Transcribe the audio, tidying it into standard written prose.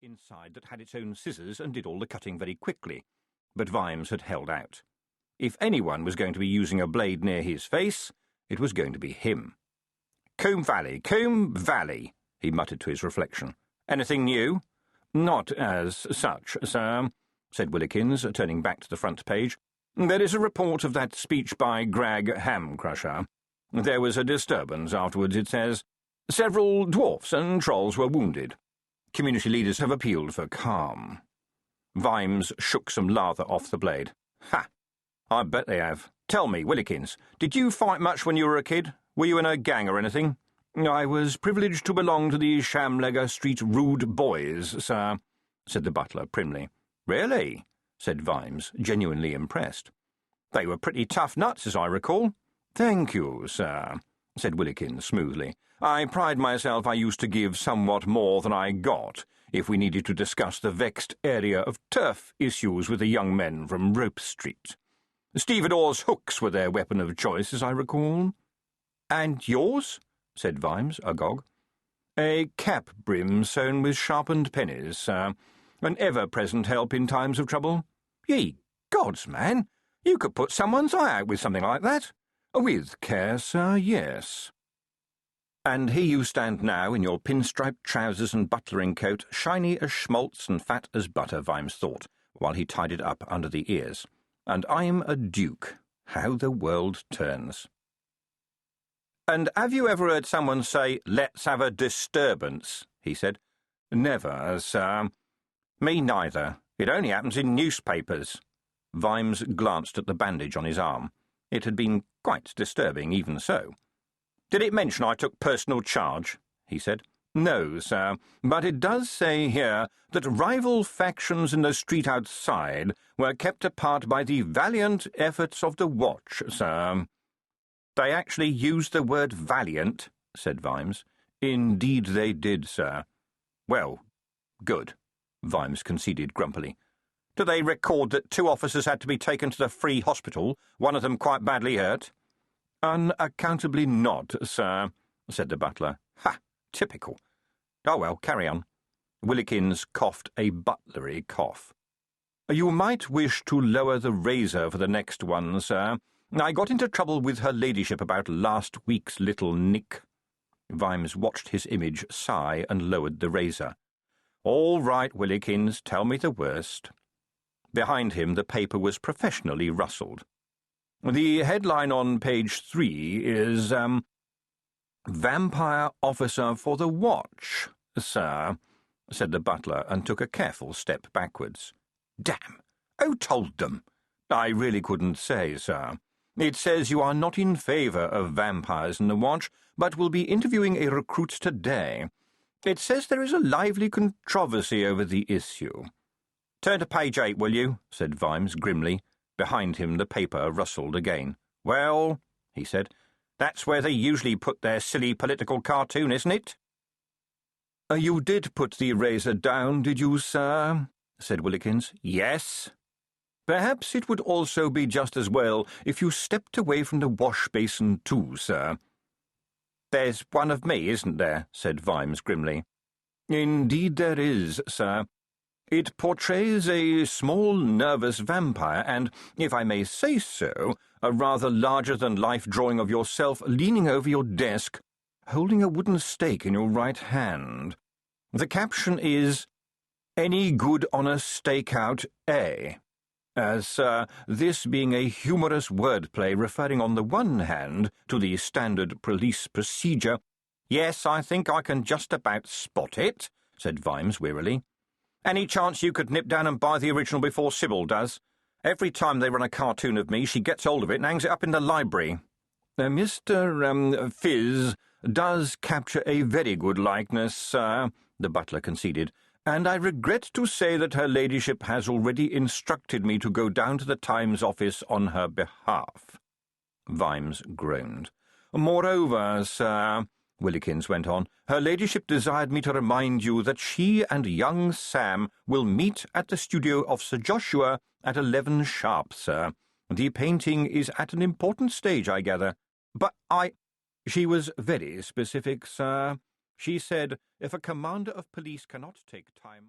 inside that had its own scissors and did all the cutting very quickly, but Vimes had held out. If anyone was going to be using a blade near his face, it was going to be him. Koom Valley, he muttered to his reflection. Anything new? Not as such, sir, said Willikins, turning back to the front page. There is a report of that speech by Grag Hamcrusher. There was a disturbance afterwards, it says. Several dwarfs and trolls were wounded. Community leaders have appealed for calm. Vimes shook some lather off the blade. Ha! I bet they have. Tell me, Willikins, did you fight much when you were a kid? Were you in a gang or anything? I was privileged to belong to the Shamlegger Street Rude Boys, sir, said the butler primly. Really? Said Vimes, genuinely impressed. They were pretty tough nuts, as I recall. Thank you, sir, said Willikins smoothly. I pride myself I used to give somewhat more than I got if we needed to discuss the vexed area of turf issues with the young men from Rope Street. Stevedores hooks were their weapon of choice, as I recall. And yours? Said Vimes, agog. A cap brim sewn with sharpened pennies, sir. An ever-present help in times of trouble. Ye gods, man, you could put someone's eye out with something like that. With care, sir, yes. And here you stand now in your pinstriped trousers and butlering coat, shiny as schmaltz and fat as butter, Vimes thought, while he tied it up under the ears. And I'm a duke. How the world turns. And have you ever heard someone say, let's have a disturbance? He said. Never, sir. Me neither. It only happens in newspapers. Vimes glanced at the bandage on his arm. It had been quite disturbing, even so. Did it mention I took personal charge? He said. No, sir, but it does say here that rival factions in the street outside were kept apart by the valiant efforts of the Watch, sir. They actually used the word valiant, said Vimes. Indeed they did, sir. Well, good, Vimes conceded grumpily. Do they record that 2 officers had to be taken to the Free Hospital, one of them quite badly hurt? Unaccountably not, sir, said the butler. Ha! Typical. Oh, well, carry on. Willikins coughed a butlery cough. You might wish to lower the razor for the next one, sir. I got into trouble with her ladyship about last week's little nick. Vimes watched his image sigh and lowered the razor. All right, Willikins, tell me the worst. Behind him the paper was professionally rustled. The headline on page 3 is, Vampire Officer for the Watch, sir, said the butler, and took a careful step backwards. Damn! Who told them? I really couldn't say, sir. It says you are not in favour of vampires in the Watch, but will be interviewing a recruit today. It says there is a lively controversy over the issue. Turn to page 8, will you? Said Vimes grimly. Behind him the paper rustled again. Well, he said, that's where they usually put their silly political cartoon, isn't it? You did put the razor down, did you, sir? Said Willikins. Yes. Perhaps it would also be just as well if you stepped away from the wash-basin too, sir. There's one of me, isn't there? Said Vimes grimly. Indeed there is, sir. It portrays a small, nervous vampire and, if I may say so, a rather larger-than-life drawing of yourself leaning over your desk, holding a wooden stake in your right hand. The caption is, Any good on a stakeout, eh? As, this being a humorous wordplay referring on the one hand to the standard police procedure. Yes, I think I can just about spot it, said Vimes wearily. Any chance you could nip down and buy the original before Sybil does? Every time they run a cartoon of me, she gets hold of it and hangs it up in the library. Mr. Fizz does capture a very good likeness, sir, the butler conceded, and I regret to say that her ladyship has already instructed me to go down to the Times office on her behalf. Vimes groaned. Moreover, sir, Willikins went on, her ladyship desired me to remind you that she and young Sam will meet at the studio of Sir Joshua at 11 sharp, sir. The painting is at an important stage, I gather. But She was very specific, sir. She said, if a commander of police cannot take time